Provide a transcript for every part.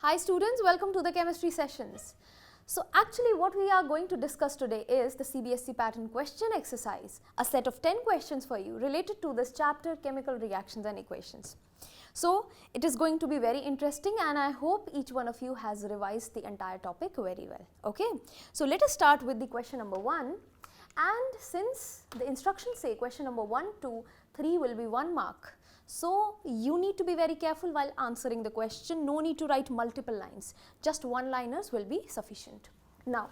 Hi students, welcome to the chemistry sessions. So actually what we are going to discuss today is the CBSE pattern question exercise, a set of 10 questions for you related to this chapter chemical reactions and equations. So it is going to be very interesting and I hope each one of you has revised the entire topic very well. Okay. So let us start with the question number 1, and since the instructions say question number 1, 2, 3 will be 1 mark. So you need to be very careful while answering the question. No need to write multiple lines, just one-liners will be sufficient. Now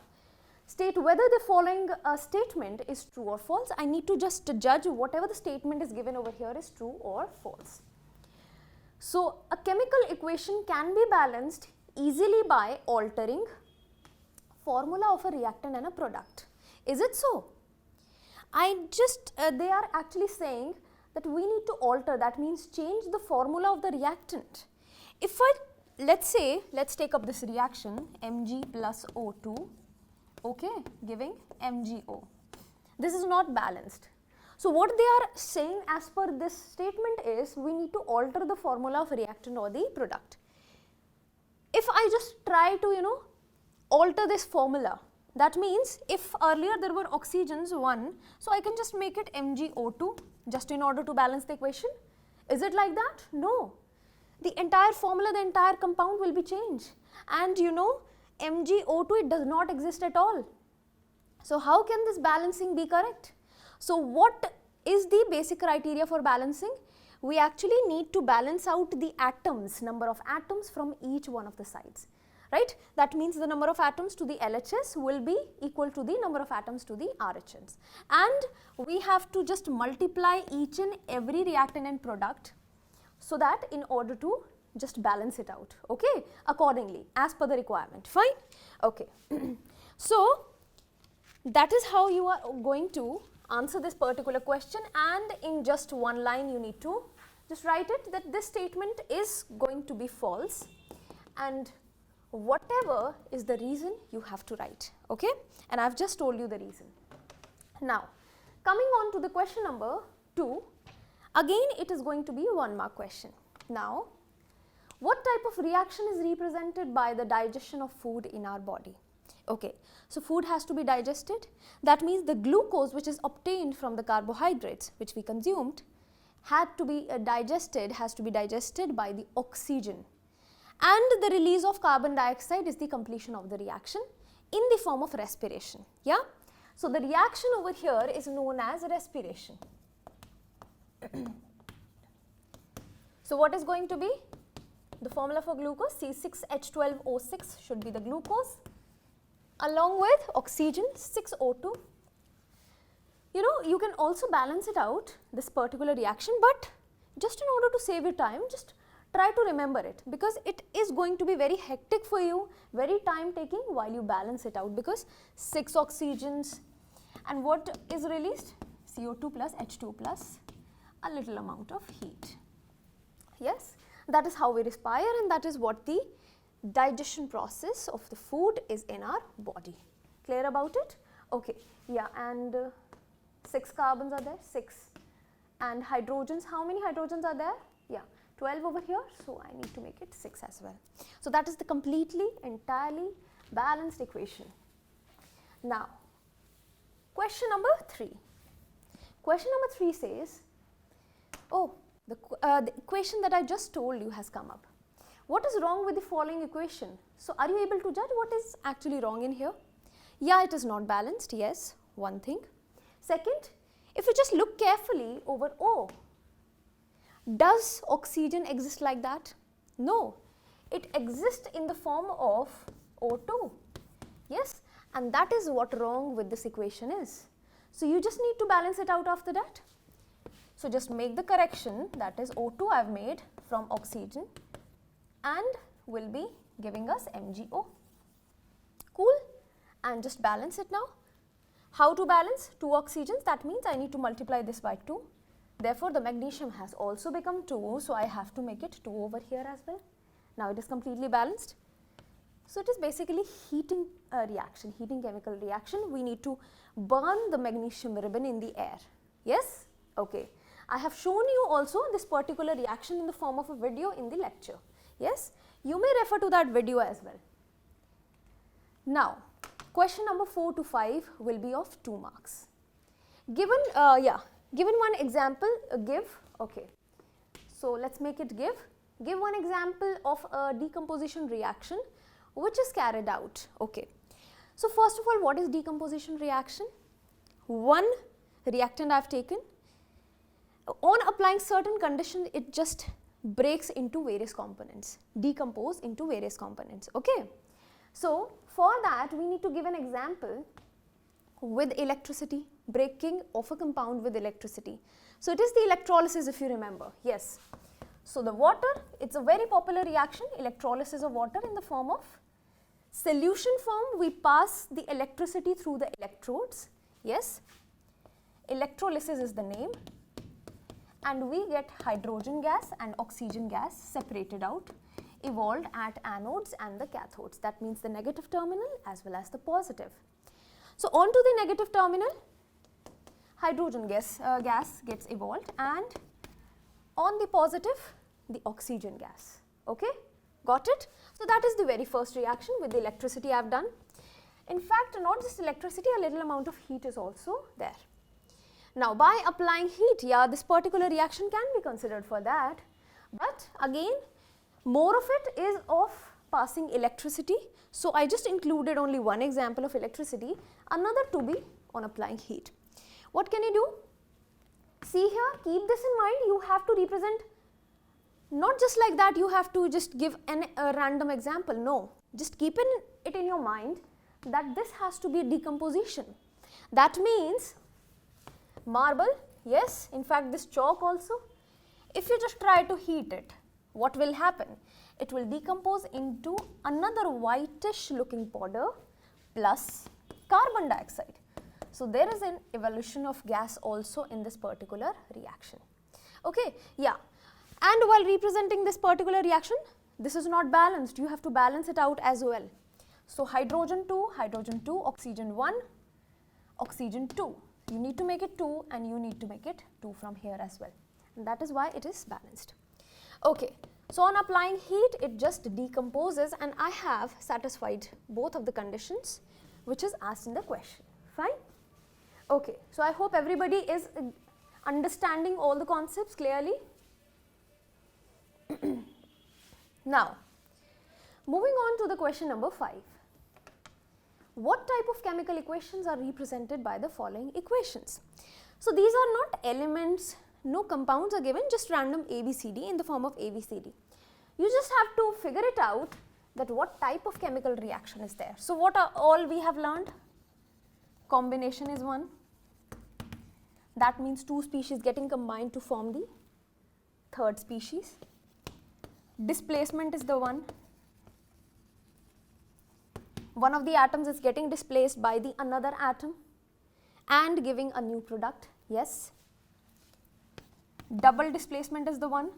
state whether the following statement is true or false. I need to just judge whatever the statement is given over here is true or false. So a chemical equation can be balanced easily by altering formula of a reactant and a product. Is it so? They are actually saying that we need to alter, that means change the formula of the reactant. If let's take up this reaction Mg plus O2, okay, giving MgO. This is not balanced. So what they are saying as per this statement is we need to alter the formula of reactant or the product. If I just try to alter this formula, that means if earlier there were oxygens 1, so I can just make it MgO2 just in order to balance the equation. Is it like that? No. The entire formula, the entire compound will be changed, and MgO2, it does not exist at all. So how can this balancing be correct? So what is the basic criteria for balancing? We actually need to balance out the atoms, number of atoms from each one of the sides. Right? That means the number of atoms to the LHS will be equal to the number of atoms to the RHS. And we have to just multiply each and every reactant and product so that in order to just balance it out, okay, accordingly as per the requirement. Fine? Okay. So that is how you are going to answer this particular question, and in just one line you need to just write it that this statement is going to be false, and whatever is the reason you have to write, okay, and I have just told you the reason. Now coming on to the question number 2, again it is going to be a 1 mark question. Now what type of reaction is represented by the digestion of food in our body? Okay, so food has to be digested, that means the glucose which is obtained from the carbohydrates which we consumed had to be has to be digested by the oxygen. And the release of carbon dioxide is the completion of the reaction in the form of respiration. Yeah. So the reaction over here is known as respiration. So what is going to be the formula for glucose? C6H12O6 should be the glucose along with oxygen 6O2. You can also balance it out, this particular reaction, but just in order to save your time, just try to remember it, because it is going to be very hectic for you, very time taking while you balance it out, because 6 oxygens and what is released? CO2 plus H2 plus a little amount of heat. Yes, that is how we respire, and that is what the digestion process of the food is in our body. Clear about it? Okay, yeah, and 6 carbons are there, 6, and hydrogens, how many hydrogens are there? Yeah, 12 over here, so I need to make it 6 as well. So that is the entirely balanced equation. Now question number 3. Question number 3 says, oh, the equation that I just told you has come up. What is wrong with the following equation? So are you able to judge what is actually wrong in here? Yeah, it is not balanced, yes, one thing. Second, if you just look carefully over O, does oxygen exist like that? No, it exists in the form of O2. Yes, and that is what wrong with this equation is. So you just need to balance it out after that. So just make the correction, that is O2 I have made from oxygen and will be giving us MgO. Cool, and just balance it now. How to balance? 2 oxygens, that means I need to multiply this by 2. Therefore, the magnesium has also become 2, so I have to make it 2 over here as well. Now it is completely balanced. So it is basically heating reaction, heating chemical reaction. We need to burn the magnesium ribbon in the air. Yes? Okay. I have shown you also this particular reaction in the form of a video in the lecture. Yes? You may refer to that video as well. Now, question number 4 to 5 will be of 2 marks. Given one example, okay. So let's make it give. Give one example of a decomposition reaction which is carried out. Okay. So first of all, what is decomposition reaction? One reactant I have taken. On applying certain conditions, it just breaks into various components, decompose into various components. Okay. So for that, we need to give an example with electricity, breaking of a compound with electricity. So it is the electrolysis, if you remember. Yes. So the water, it's a very popular reaction, electrolysis of water in the form of solution form. We pass the electricity through the electrodes. Yes. Electrolysis is the name. And we get hydrogen gas and oxygen gas separated out, evolved at anodes and the cathodes. That means the negative terminal as well as the positive. So on to the negative terminal, hydrogen gas gets evolved, and on the positive, the oxygen gas. Okay, got it? So that is the very first reaction with the electricity I have done. In fact, not just electricity, a little amount of heat is also there. Now, by applying heat, this particular reaction can be considered for that, but again, more of it is of passing electricity. So I just included only one example of electricity, another to be on applying heat. What can you do? See here, keep this in mind, you have to represent, not just like that, you have to just give a random example. No, just keep it in your mind that this has to be a decomposition. That means marble, yes, in fact this chalk also, if you just try to heat it, what will happen? It will decompose into another whitish looking powder plus carbon dioxide. So there is an evolution of gas also in this particular reaction. Okay, yeah. And while representing this particular reaction, this is not balanced, you have to balance it out as well. So hydrogen 2, oxygen 1, oxygen 2. You need to make it 2 and you need to make it 2 from here as well. And that is why it is balanced. Okay, so on applying heat, it just decomposes, and I have satisfied both of the conditions which is asked in the question. Fine? Okay, so I hope everybody is understanding all the concepts clearly. Now, moving on to the question number 5. What type of chemical equations are represented by the following equations? So these are not elements, no compounds are given, just random ABCD in the form of ABCD. You just have to figure it out that what type of chemical reaction is there. So what are all we have learned? Combination is one. That means 2 species getting combined to form the third species. Displacement is the one. One of the atoms is getting displaced by the another atom and giving a new product. Yes. Double displacement is the one.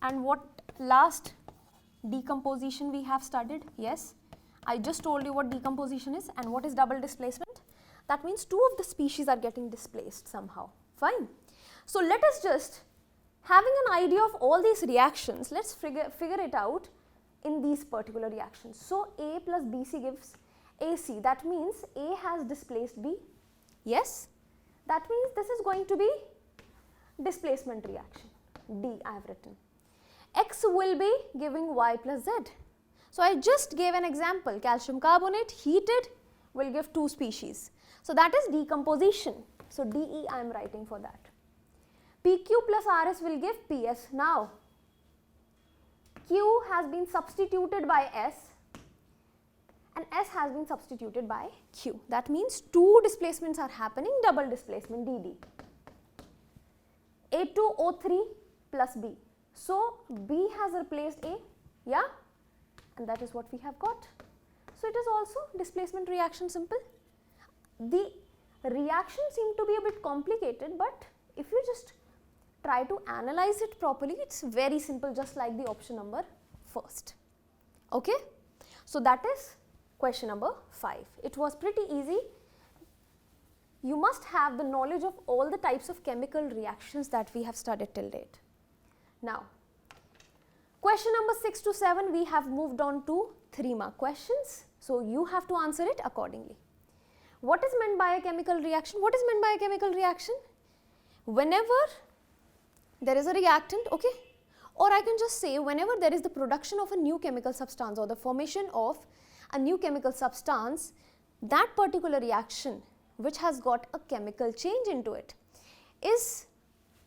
And what last decomposition we have studied? Yes. I just told you what decomposition is, and what is double displacement? That means 2 of the species are getting displaced somehow. Fine. So let us just, having an idea of all these reactions, let's figure it out in these particular reactions. So A plus BC gives AC. That means A has displaced B. Yes. That means this is going to be displacement reaction. D I have written. X will be giving Y plus Z. So I just gave an example, calcium carbonate heated will give 2 species. So that is decomposition. So DE I am writing for that. PQ plus RS will give PS. Now Q has been substituted by S and S has been substituted by Q. That means 2 displacements are happening, double displacement DD. A2O3 plus B. So B has replaced A, yeah, and that is what we have got. So it is also displacement reaction, simple. The reaction seemed to be a bit complicated, but if you just try to analyze it properly, it's very simple, just like the option number first. Okay, so that is question number 5. It was pretty easy. you must have the knowledge of all the types of chemical reactions that we have studied till date. Now, question number 6 to 7, we have moved on to 3-mark questions. So, you have to answer it accordingly. What is meant by a chemical reaction? What is meant by a chemical reaction? Whenever there is a reactant, okay, or I can just say whenever there is the production of a new chemical substance or the formation of a new chemical substance, that particular reaction which has got a chemical change into it is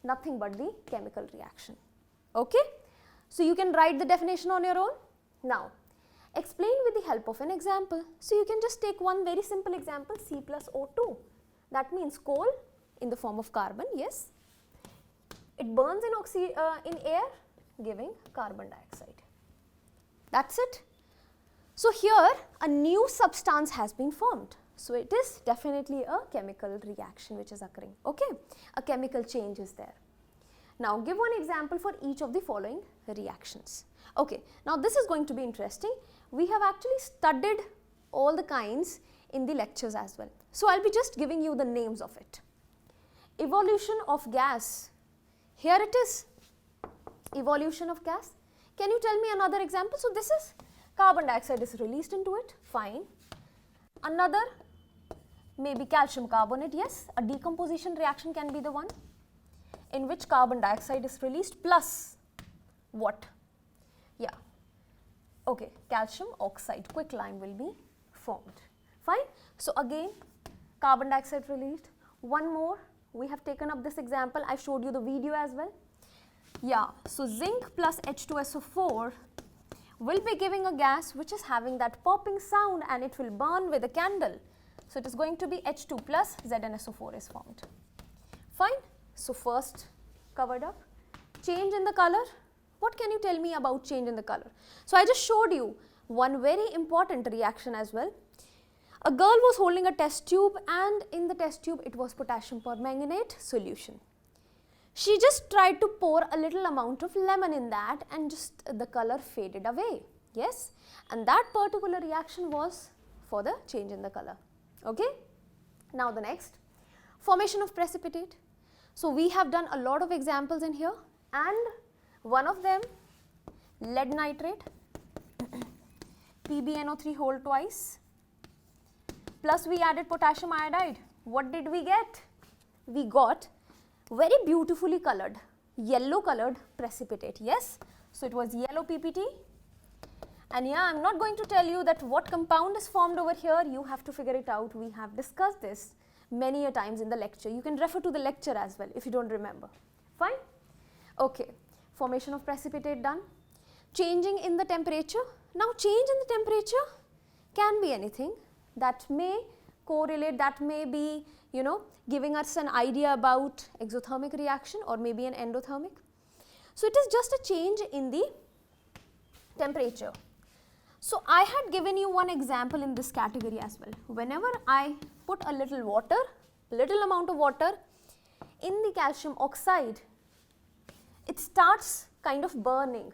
nothing but the chemical reaction. Okay? So, you can write the definition on your own. Now, explain with the help of an example. So, you can just take one very simple example, C plus O2. That means coal in the form of carbon, yes. It burns in air, giving carbon dioxide. That's it. So, here a new substance has been formed. So, it is definitely a chemical reaction which is occurring, okay. A chemical change is there. Now, give one example for each of the following reactions. Okay. Now, this is going to be interesting. We have actually studied all the kinds in the lectures as well. So, I will be just giving you the names of it. Evolution of gas. Here it is, evolution of gas. Can you tell me another example? So, this is carbon dioxide is released into it, fine. Another maybe calcium carbonate, yes, a decomposition reaction can be the one in which carbon dioxide is released plus what? Yeah, okay, calcium oxide, quicklime will be formed, fine. So, again carbon dioxide released. One more, we have taken up this example, I showed you the video as well. Yeah, so zinc plus H2SO4 will be giving a gas which is having that popping sound and it will burn with a candle. So, it is going to be H2 plus ZnSO4 is formed. Fine. So, first covered up. Change in the color. What can you tell me about change in the color? So, I just showed you one very important reaction as well. A girl was holding a test tube and in the test tube it was potassium permanganate solution. She just tried to pour a little amount of lemon in that and just the color faded away, yes, and that particular reaction was for the change in the color, okay. Now, the next, formation of precipitate. So, we have done a lot of examples in here and one of them lead nitrate, PbNO3 whole twice, plus we added potassium iodide. What did we get? We got very beautifully colored, yellow colored precipitate, yes. So, it was yellow PPT and yeah, I am not going to tell you that what compound is formed over here, you have to figure it out. We have discussed this many a times in the lecture. You can refer to the lecture as well if you do not remember, fine. Okay, formation of precipitate done. Changing in the temperature. Now, change in the temperature can be anything that may correlate, that may be, you know, giving us an idea about exothermic reaction or maybe an endothermic. So, it is just a change in the temperature. So, I had given you one example in this category as well. Whenever I put a little water, little amount of water in the calcium oxide, it starts kind of burning.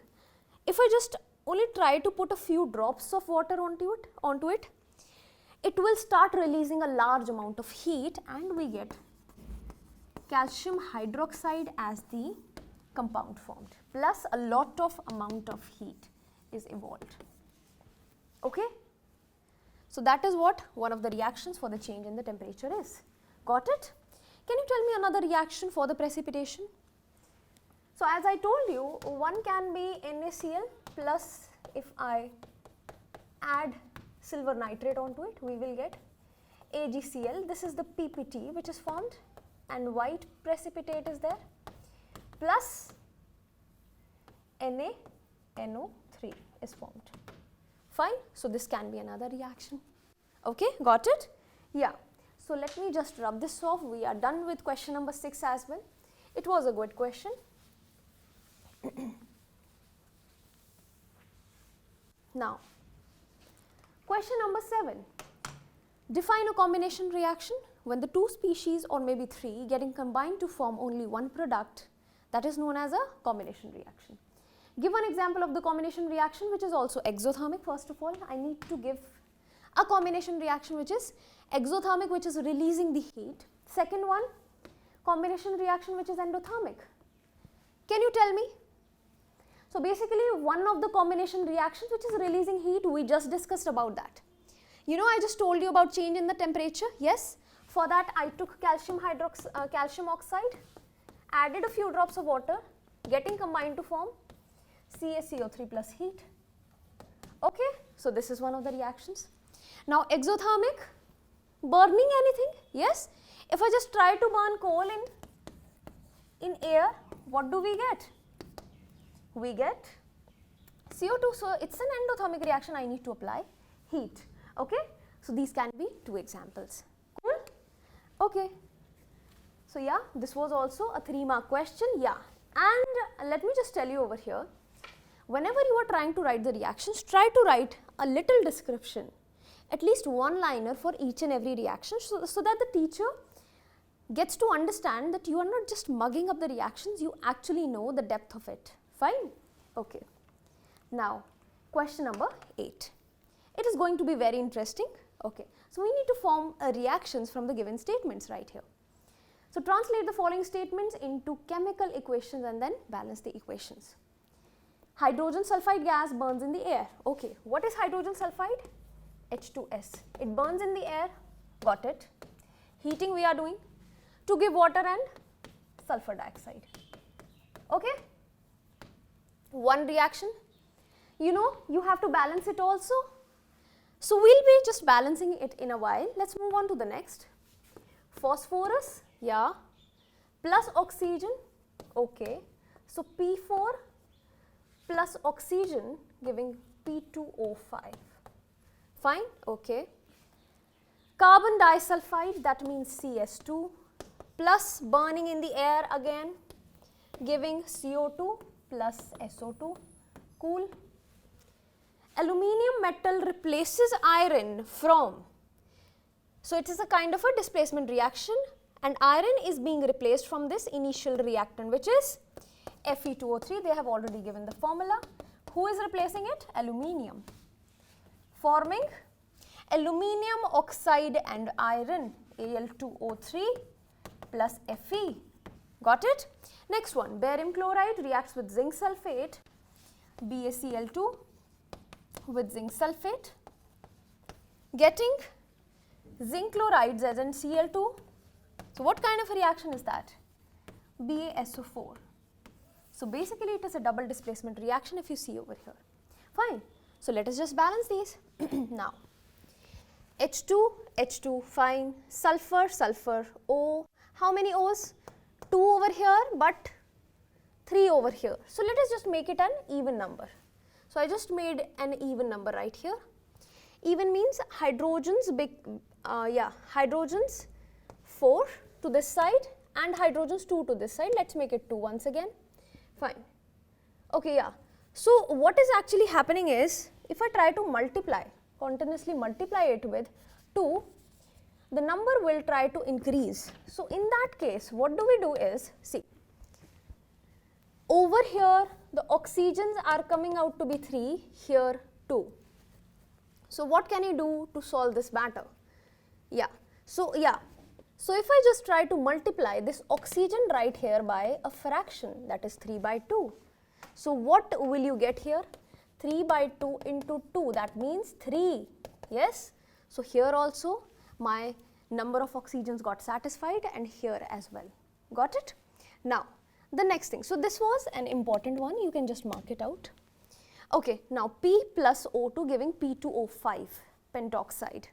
If I just only try to put a few drops of water onto it, it will start releasing a large amount of heat and we get calcium hydroxide as the compound formed, plus a lot of amount of heat is evolved, okay. So, that is what one of the reactions for the change in the temperature is. Got it? Can you tell me another reaction for the precipitation? So, as I told you, one can be NaCl plus if I add silver nitrate onto it, we will get AgCl. This is the PPT which is formed and white precipitate is there plus NaNO3 is formed. Fine. So, this can be another reaction. Okay, got it? Yeah. So, let me just rub this off. We are done with question number 6 as well. It was a good question. Now, question number 7. Define a combination reaction when the two species or maybe 3 getting combined to form only one product, that is known as a combination reaction. Give one example of the combination reaction which is also exothermic. First of all, I need to give A combination reaction which is exothermic, which is releasing the heat. Second one, combination reaction which is endothermic. Can you tell me? So basically one of the combination reactions which is releasing heat, we just discussed about that. You know, I just told you about change in the temperature. Yes, for that I took calcium oxide, added a few drops of water, getting combined to form CaCO3 plus heat. Okay, so this is one of the reactions. Now exothermic, burning anything. Yes, if I just try to burn coal in air, what do we get? We get CO2. So it's an endothermic reaction, I need to apply heat. Okay, so these can be two examples. Cool? Okay, so yeah, this was also a 3-mark question. Yeah, and let me just tell you over here, whenever you are trying to write the reactions, try to write a little description, at least one liner for each and every reaction, so that the teacher gets to understand that you are not just mugging up the reactions, you actually know the depth of it. Fine? Okay. Now, question number 8. It is going to be very interesting. Okay. So, we need to form reactions from the given statements right here. So, translate the following statements into chemical equations and then balance the equations. Hydrogen sulfide gas burns in the air. Okay. What is hydrogen sulfide? H2S. It burns in the air. Got it. Heating we are doing to give water and sulfur dioxide. Okay. One reaction. You know, you have to balance it also. So, we will be just balancing it in a while. Let's move on to the next. Phosphorus, yeah, plus oxygen, okay. So, P4 plus oxygen giving P2O5. Fine, okay. Carbon disulfide, that means CS2, plus burning in the air again, giving CO2 plus SO2, cool. Aluminium metal replaces iron from, so it is a kind of a displacement reaction, and iron is being replaced from this initial reactant, which is Fe2O3. They have already given the formula. Who is replacing it? Aluminium, forming aluminium oxide and iron, Al2O3 plus Fe. Got it? Next one, barium chloride reacts with zinc sulfate, BaCl2 with zinc sulfate, getting zinc chloride ZnCl2. So, what kind of a reaction is that? BaSO4. So, basically it is a double displacement reaction if you see over here. Fine. So, let us just balance these. Now, H2, H2, fine, sulfur, sulfur, O. How many O's? 2 over here, but 3 over here. So, let us just make it an even number. So, I just made an even number right here. Even means hydrogens, hydrogens 4 to this side and hydrogens 2 to this side. Let's make it 2 once again. Fine. Okay, yeah. So, what is actually happening is, if I try to multiply, continuously multiply it with 2, the number will try to increase. So, in that case, what do we do is, see, over here the oxygens are coming out to be 3, here 2. So, what can you do to solve this matter? Yeah. So, so if I just try to multiply this oxygen right here by a fraction, that is 3 by 2. So, what will you get here? 3 by 2 into 2, that means 3. Yes. So, here also my number of oxygens got satisfied and here as well. Got it? Now, the next thing. So, this was an important one. You can just mark it out. Okay. Now, P plus O2 giving P2O5, pentoxide.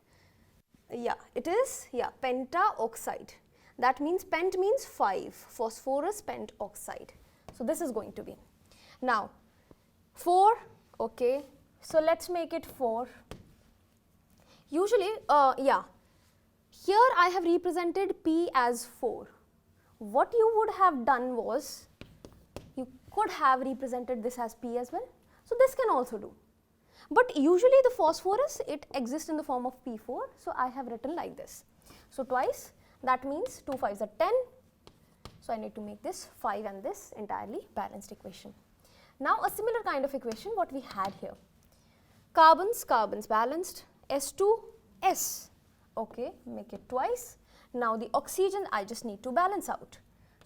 Yeah, it is, yeah, pentaoxide. That means pent means 5, phosphorus pentoxide. So, this is going to be. Now, 4, okay. So, let's make it 4. Usually, yeah, here I have represented P as 4. What you would have done was, you could have represented this as P as well. So, this can also do. But usually the phosphorus, it exists in the form of P4. So, I have written like this. So, twice, that means 2 5s are 10. So, I need to make this 5 and this entirely balanced equation. Now, a similar kind of equation what we had here. Carbons, carbons balanced, S2 S. Okay, make it twice. Now the oxygen I just need to balance out.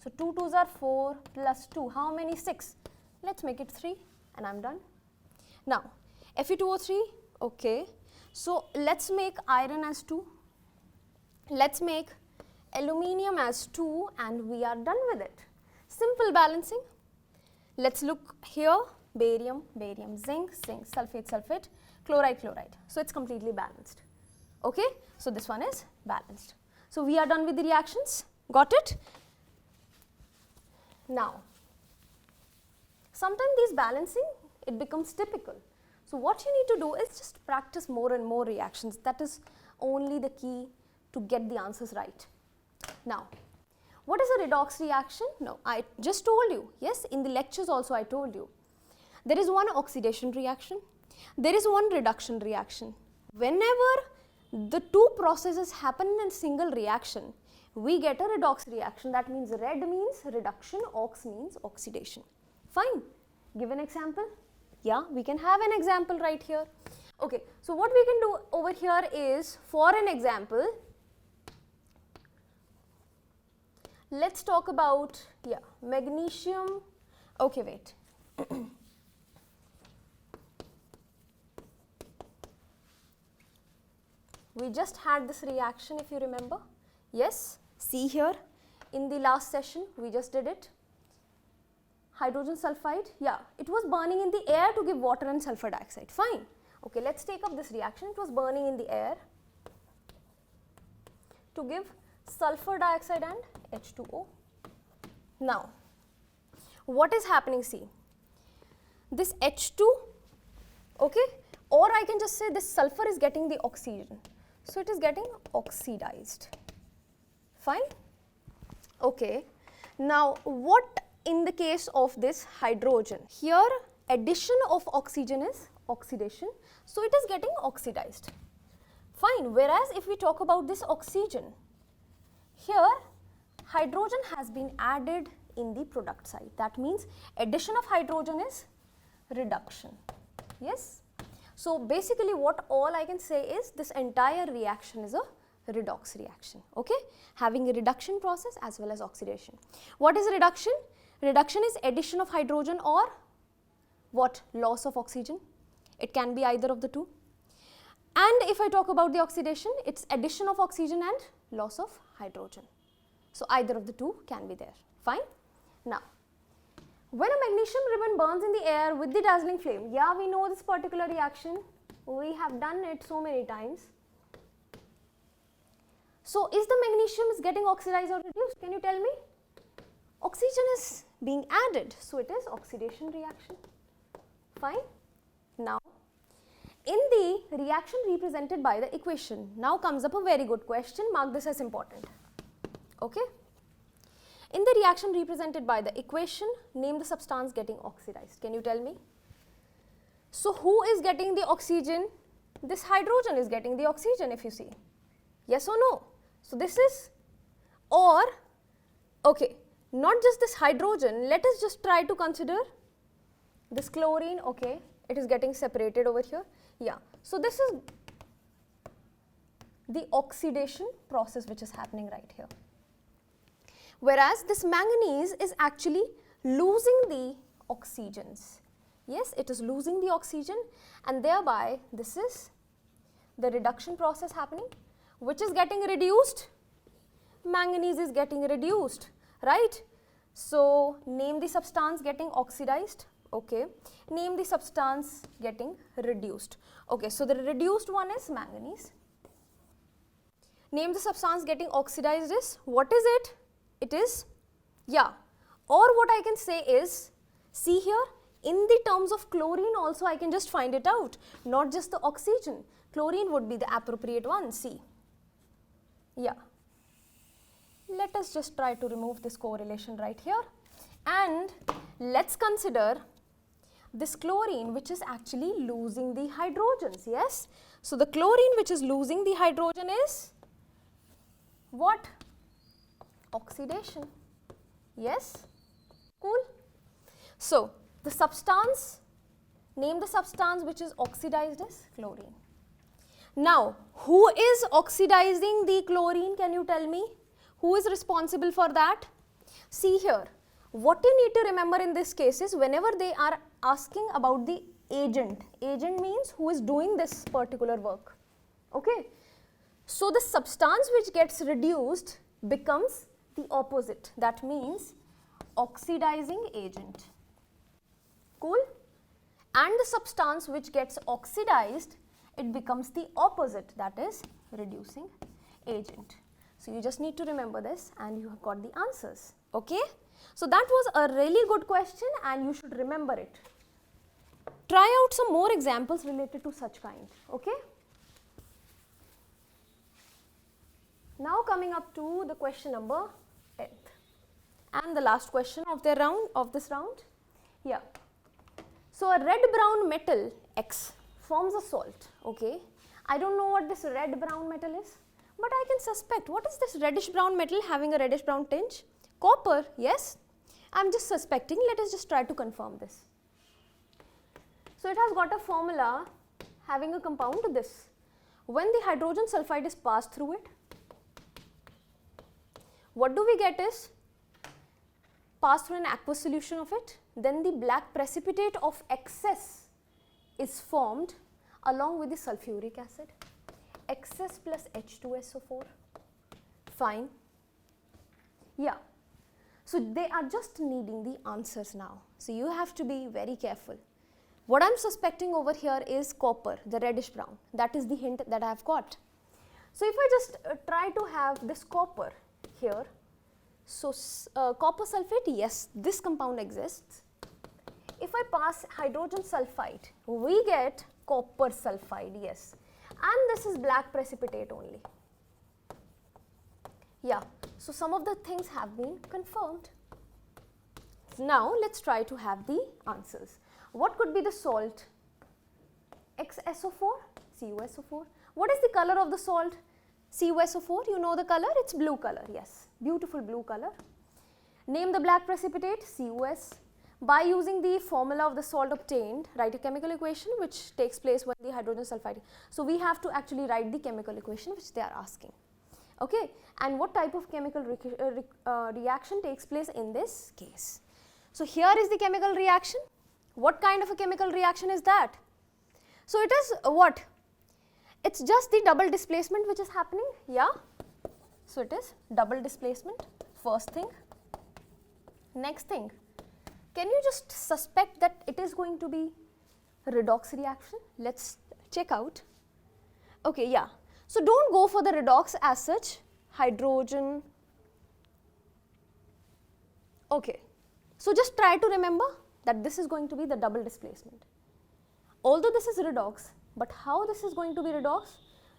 So 2 2s are 4 plus 2. How many? 6. Let's make it 3 and I'm done. Now Fe2O3. Okay. So let's make iron as 2. Let's make aluminium as 2 and we are done with it. Simple balancing. Let's look here. Barium, barium, zinc, zinc, sulfate, sulfate, chloride, chloride. So it's completely balanced. Okay. So this one is balanced. So we are done with the reactions. Got it? Now, sometimes these balancing, it becomes typical. So what you need to do is just practice more and more reactions. That is only the key to get the answers right. Now, what is a redox reaction? No, I just told you. Yes, in the lectures also I told you. There is one oxidation reaction. There is one reduction reaction. Whenever the two processes happen in a single reaction, we get a redox reaction. That means red means reduction, ox means oxidation. Fine. Give an example. Yeah, we can have an example right here. Okay, so what we can do over here is, for an example, let's talk about, yeah, magnesium. Okay, wait. We just had this reaction, if you remember. Yes, see here in the last session we just did it. Hydrogen sulfide, yeah, it was burning in the air to give water and sulfur dioxide. Fine. Okay, let's take up this reaction. It was burning in the air to give sulfur dioxide and H2O. Now, what is happening? See, this H2, okay, or I can just say this sulfur is getting the oxygen. So it is getting oxidized. Fine. Okay. Now, what in the case of this hydrogen? Here, addition of oxygen is oxidation. So it is getting oxidized. Fine. Whereas if we talk about this oxygen, here hydrogen has been added in the product side. That means addition of hydrogen is reduction. Yes. So basically what all I can say is this entire reaction is a redox reaction, okay, having a reduction process as well as oxidation. What is reduction? Reduction is addition of hydrogen or what? Loss of oxygen. It can be either of the two. And if I talk about the oxidation, it's addition of oxygen and loss of hydrogen. So either of the two can be there. Fine. Now, when a magnesium ribbon burns in the air with the dazzling flame, yeah, we know this particular reaction. We have done it so many times. So is the magnesium is getting oxidized or reduced? Can you tell me? Oxygen is being added, so it is oxidation reaction. Fine. Now, in the reaction represented by the equation, now comes up a very good question. Mark this as important. Okay. In the reaction represented by the equation, name the substance getting oxidized. Can you tell me? So who is getting the oxygen? This hydrogen is getting the oxygen, if you see. Yes or no? So this is, or, okay, not just this hydrogen, let us just try to consider this chlorine, okay, it is getting separated over here. Yeah, so this is the oxidation process which is happening right here. Whereas this manganese is actually losing the oxygens. Yes, it is losing the oxygen and thereby this is the reduction process happening. Which is getting reduced? Manganese is getting reduced, right? So, name the substance getting oxidized, okay. Name the substance getting reduced, okay. So, the reduced one is manganese. Name the substance getting oxidized is, what is it? It is, yeah, or what I can say is, see here, in the terms of chlorine also I can just find it out, not just the oxygen. Chlorine would be the appropriate one, see. Yeah, let us just try to remove this correlation right here and let's consider this chlorine which is actually losing the hydrogens, yes. So, the chlorine which is losing the hydrogen is what? Oxidation, yes, cool. So, the substance, name the substance which is oxidized is chlorine. Now, who is oxidizing the chlorine? Can you tell me? Who is responsible for that? See here, what you need to remember in this case is whenever they are asking about the agent, agent means who is doing this particular work. Okay. So, the substance which gets reduced becomes the opposite. That means oxidizing agent. Cool? And the substance which gets oxidized, it becomes the opposite, that is reducing agent. So, you just need to remember this and you have got the answers. Okay? So, that was a really good question and you should remember it. Try out some more examples related to such kind. Okay? Now coming up to the question number 10th and the last question of the round, of this round. Yeah. So, a red brown metal X forms a salt. Okay. I don't know what this red brown metal is, but I can suspect. What is this reddish brown metal having a reddish brown tinge? Copper, yes. I am just suspecting. Let us just try to confirm this. So, it has got a formula having a compound to this. When the hydrogen sulfide is passed through it, what do we get is pass through an aqueous solution of it, then the black precipitate of excess is formed along with the sulfuric acid, excess plus H2SO4, fine. Yeah, so they are just needing the answers now, so you have to be very careful. What I am suspecting over here is copper, the reddish brown, that is the hint that I have got. So if I just try to have this copper here, so copper sulfate, yes, this compound exists. If I pass hydrogen sulfide, we get copper sulfide, yes, and this is black precipitate only. Yeah, so some of the things have been confirmed. Now let's try to have the answers. What could be the salt? XSO4, CuSO4. What is the color of the salt? CuSO4, you know the color, it's blue color, yes, beautiful blue color. Name the black precipitate, CuS. By using the formula of the salt obtained, write a chemical equation which takes place when the hydrogen sulfide. So, we have to actually write the chemical equation which they are asking. Okay, and what type of chemical reaction takes place in this case? So, here is the chemical reaction. What kind of a chemical reaction is that? So, it is what? It's just the double displacement which is happening, yeah. So, it is double displacement, first thing. Next thing, can you just suspect that it is going to be redox reaction? Let's check out. Okay, yeah. So, don't go for the redox as such, hydrogen. Okay. So, just try to remember that this is going to be the double displacement. Although this is redox, but how this is going to be redox,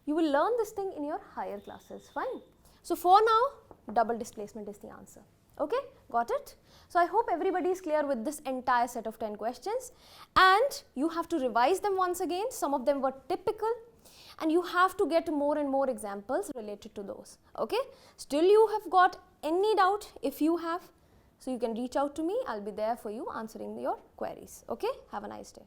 you will learn this thing in your higher classes, fine. So, for now, double displacement is the answer. Okay, got it? So, I hope everybody is clear with this entire set of 10 questions and you have to revise them once again. Some of them were typical and you have to get more and more examples related to those. Okay, still you have got any doubt, if you have, so you can reach out to me, I will be there for you answering your queries. Okay, have a nice day.